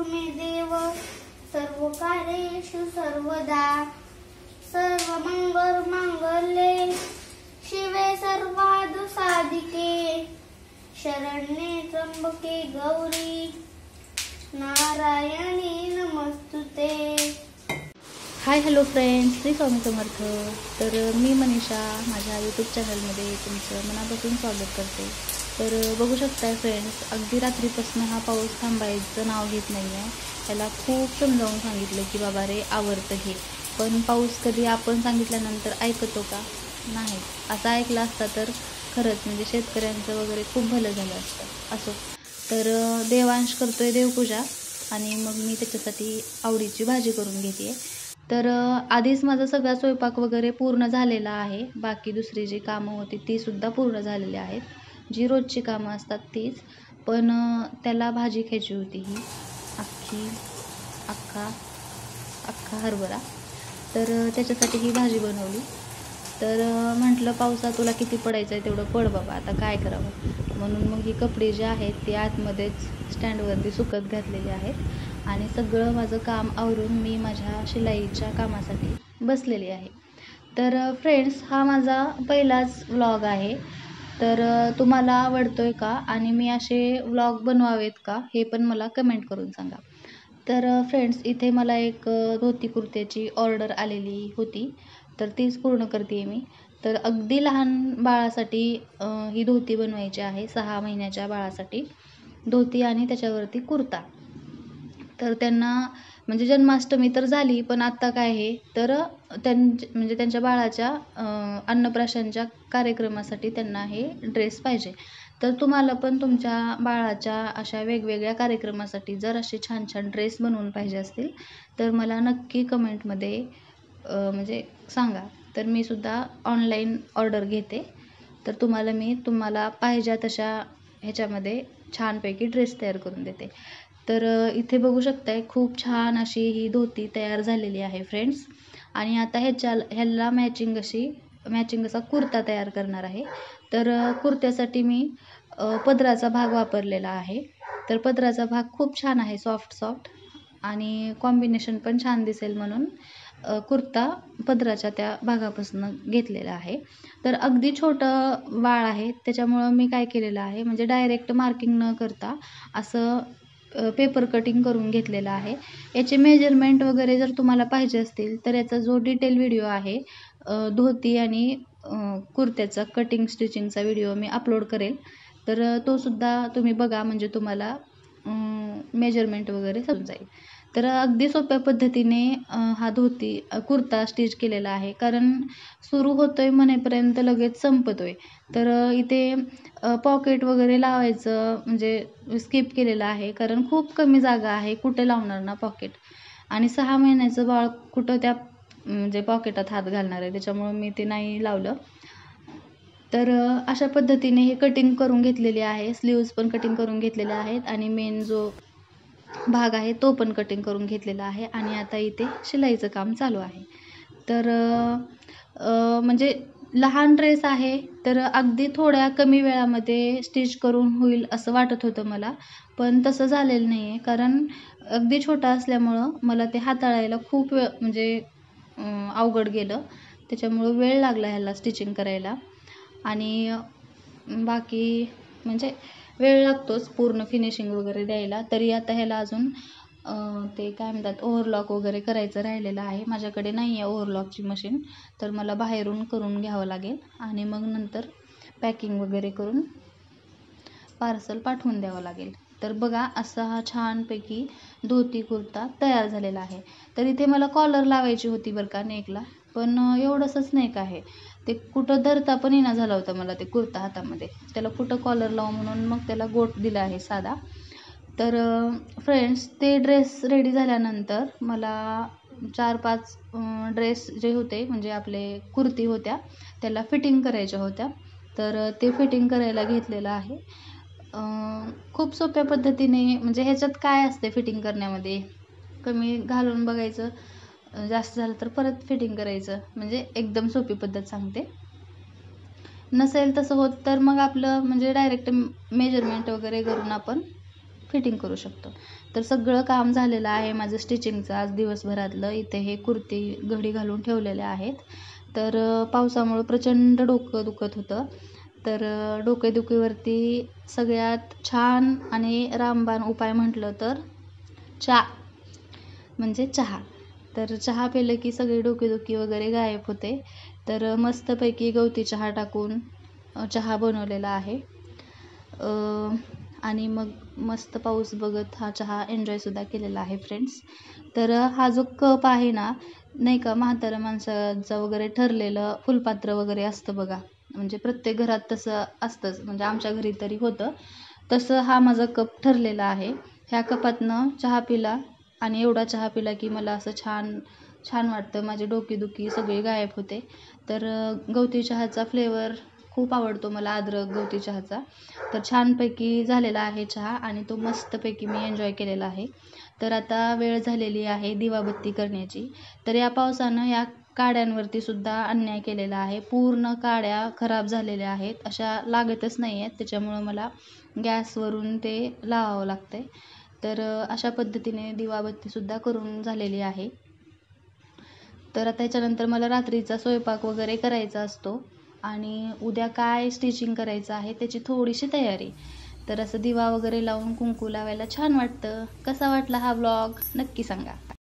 मे देव सर्वकार्येषु सर्वदा सर्वमंगल मांगल्ये शिवे सर्वार्थसाधिके शरण्ये त्र्यंबके गौरी नारायणी नमस्तुते। Hi hello friends, Shri Swami Samarth. तर मी मनीषा माझ्या यूट्यूब चॅनलमध्ये तुमचं मनापासून स्वागत करते। तर बघू शकताय फ्रेंड्स, अगदी रात्रीपासून हा पाऊस थांबायचं नाव घेत नाही आहे। त्याला खूप समजावून सांगितलं की बाबा रे आवरतं घे, पण पाऊस कधी आपण सांगितल्यानंतर ऐकतो का? नाही। असं ऐकलं असता तर खरंच म्हणजे शेतकऱ्यांचं वगैरे खूप भलं झालं असतं। असो, तर देवांश करतोय देवपूजा आणि मग मी त्याच्यासाठी आवडीची भाजी करून घेते। तर आधीच माझा सगळा स्वयंपाक वगैरे पूर्ण झालेला आहे। बाकी दुसरी जी कामं होती ती सुद्धा पूर्ण झालेली आहेत, जी रोजची कामं असतात तीच। पण त्याला भाजी खायची होती, ही अख्खा हरभरा। तर त्याच्यासाठी ही भाजी बनवली। तर म्हटलं पावसा तुला किती पडायचं आहे तेवढं पड बाबा, आता काय करावं। म्हणून मग ही कपडे जे आहेत ते आतमध्येच स्टँडवरती सुकत घातलेले आहेत आणि सगळं माझं काम आवरून मी माझ्या शिलाईच्या कामासाठी बसलेली आहे। तर फ्रेंड्स, हा माझा पहिलाच व्लॉग आहे। तर तुम्हाला आवडतोय का आणि मी असे व्लॉग बनवावेत का हे पण मला कमेंट करून सांगा। तर फ्रेंड्स, इथे मला एक धोती कुर्त्याची ऑर्डर आलेली होती, तर तीच पूर्ण करते मी। तर अगदी लहान बाळासाठी ही धोती बनवायची आहे, 6 महिन्याच्या बाळासाठी धोती आणि त्याच्यावरती कुर्ता। तर त्यांना म्हणजे जन्माष्टमी तर झाली, पण आत्ता काय आहे तर म्हणजे त्यांच्या बाळाच्या अन्नप्राशनच्या कार्यक्रमासाठी त्यांना हे ड्रेस पाहिजे। तर तुम्हाला पण तुमच्या बाळाच्या अशा वेगवेगळ्या कार्यक्रमासाठी जर असे छान छान ड्रेस बनवून पाहिजे असतील तर मला नक्की कमेंटमध्ये म्हणजे सांगा। तर मी सुद्धा ऑनलाईन ऑर्डर घेते, तर तुम्हाला पाहिजे तशा ह्याच्यामध्ये छानपैकी ड्रेस तयार करून देते। तर इथे बघू शकताय खूप छान अशी ही धोती तयार झालेली आहे फ्रेंड्स। आणि आता ह्याला मॅचिंग असा कुर्ता तयार करणार आहे। तर कुर्त्यासाठी मी पदराचा भाग वापरलेला आहे। तर पदराचा भाग खूप छान आहे, सॉफ्ट आणि कॉम्बिनेशन पण छान दिसेल म्हणून कुर्ता पदराच्या त्या भागापासून घेतलेला आहे। तर अगदी छोटं बाळ आहे, त्याच्यामुळं मी काय केलेलं आहे म्हणजे डायरेक्ट मार्किंग न करता असं पेपर कटिंग करून घेतलेलं आहे। याचे मेजरमेंट वगैरे जर तुम्हाला पाहिजे असतील तर याचा जो डिटेल व्हिडिओ आहे धोती आणि कुर्त्याचा कटिंग स्टिचिंगचा व्हिडिओ मी अपलोड करेल, तर तो सुद्धा तुम्ही बघा, म्हणजे तुम्हाला मेजरमेंट वगैरे समजून जाईल। तर अगदी सोप्या पद्धतीने हा कुर्ता स्टिच केलेला आहे, कारण सुरू होतोय म्हणेपर्यंत लगेच संपतोय। तर इथे पॉकेट वगैरे लावायचं म्हणजे स्किप केलेलं आहे, कारण खूप कमी जागा आहे, कुठे लावणार ना पॉकेट। आणि 6 महिन्याचं बाळ कुठं त्या म्हणजे पॉकेटात हात घालणार आहे, त्याच्यामुळं मी ते नाही लावलं। तर अशा पद्धतीने हे कटिंग करून घेतलेले आहे, स्लीव्ज पण कटिंग करून घेतलेले आहेत आणि मेन जो भाग आहे तो पण कटिंग करून घेतलेला आहे। आणि आता इथे शिलाईचं काम चालू आहे। तर म्हणजे लहान ड्रेस आहे, तर अगदी थोड्या कमी वेळामध्ये स्टिच करून होईल असं वाटत होतं मला, पण तसं झालेलं नाही आहे, कारण अगदी छोटा असल्यामुळं मला ते हाताळायला खूप म्हणजे अवघड गेलं, त्याच्यामुळं वेळ लागला ह्याला स्टिचिंग करायला। आणि बाकी म्हणजे वेळ लागतोच पूर्ण फिनिशिंग वगैरे द्यायला। तरी आता ह्याला अजून ते काय म्हणतात ओव्हरलॉक वगैरे करायचं राहिलेलं आहे। माझ्याकडे नाही आहे ओव्हरलॉकची मशीन, तर मला बाहेरून करून घ्यावं लागेल आणि मग नंतर पॅकिंग वगैरे करून पार्सल पाठवून द्यावं लागेल। तर बघा, असा हा छानपैकी धोती कुर्ता तयार झालेला आहे। तर इथे मला कॉलर लावायची होती बरं का नेकला, पण एवढंसंच नेक आहे, ते कुठं धरता पण येईना झाला होता मला ते कुर्ता हातामध्ये, त्याला कुठं कॉलर लावू म्हणून मग त्याला गोट दिला आहे साधा। तर फ्रेंड्स, ते ड्रेस रेडी झाल्यानंतर मला 4-5 ड्रेस जे होते म्हणजे आपले कुर्ती होत्या त्याला फिटिंग करायच्या होत्या, तर ते फिटिंग करायला घेतलेलं आहे। खूप सोप्या पद्धतीने, म्हणजे ह्याच्यात काय असते फिटिंग करण्यामध्ये, कमी घालून बघायचं, जास्त झालं तर परत फिटिंग करायचं, म्हणजे एकदम सोपी पद्धत सांगते। नसेल तसं होत तर मग आपलं म्हणजे डायरेक्ट मेजरमेंट वगैरे करून आपण फिटिंग करू शकतो. तर सगळं काम झालेलं आहे माझं स्टिचिंगचं आज दिवसभरातलं. इथे हे कुर्ती घडी घालून ठेवलेल्या आहेत. तर पावसामुळं प्रचंड डोकं दुखत होतं. तर डोकेदुखीवरती सगळ्यात छान आणि रामबाण उपाय म्हटलं तर चहा. तर चहा पिलं की सगळी डोकेदुखी वगैरे गायब होते. तर मस्तपैकी गवती चहा टाकून चहा बनवलेला आहे. आणि मग मस्त पाऊस बघत हा चहा एन्जॉयसुद्धा केलेला आहे फ्रेंड्स. तर हा जो कप आहे ना, नाही का म्हाताऱ्या माणसाचं वगैरे ठरलेलं फुलपात्र वगैरे असतं बघा, म्हणजे प्रत्येक घरात तसं असतंच, म्हणजे आमच्या घरी तरी होतं तसं. हा माझा कप ठरलेला आहे. ह्या कपातनं चहा पिला आणि एवढा चहा पिला की मला असं छान छान वाटतं, माझी डोकेदुखी सगळी गायब होते. तर गवती चहाचा फ्लेवर खूप आवडतो मला, अद्रक गवती चहाचा. तर छानपैकी झालेला आहे चहा आणि तो मस्तपैकी मी एन्जॉय केलेला आहे. तर आता वेळ झालेली आहे दिवाबत्ती करण्याची. तर या पावसानं या काड्यांवरती सुद्धा अन्याय केलेला आहे. पूर्ण काड्या खराब झालेल्या आहेत, अशा लागतच नाही आहेत. त्याच्यामुळं मला गॅसवरून ते लावावं लागतं आहे. तर अशा पद्धतीने दिवाबत्तीसुद्धा करून झालेली आहे. तर आता त्याच्यानंतर मला रात्रीचा स्वयंपाक वगैरे करायचा असतो आणि उद्या काय स्टिचिंग करायचं आहे त्याची थोडीशी तयारी. तर असं दिवा वगैरे लावून कुंकू लावायला छान वाटतं. कसा वाटला हा व्लॉग नक्की सांगा.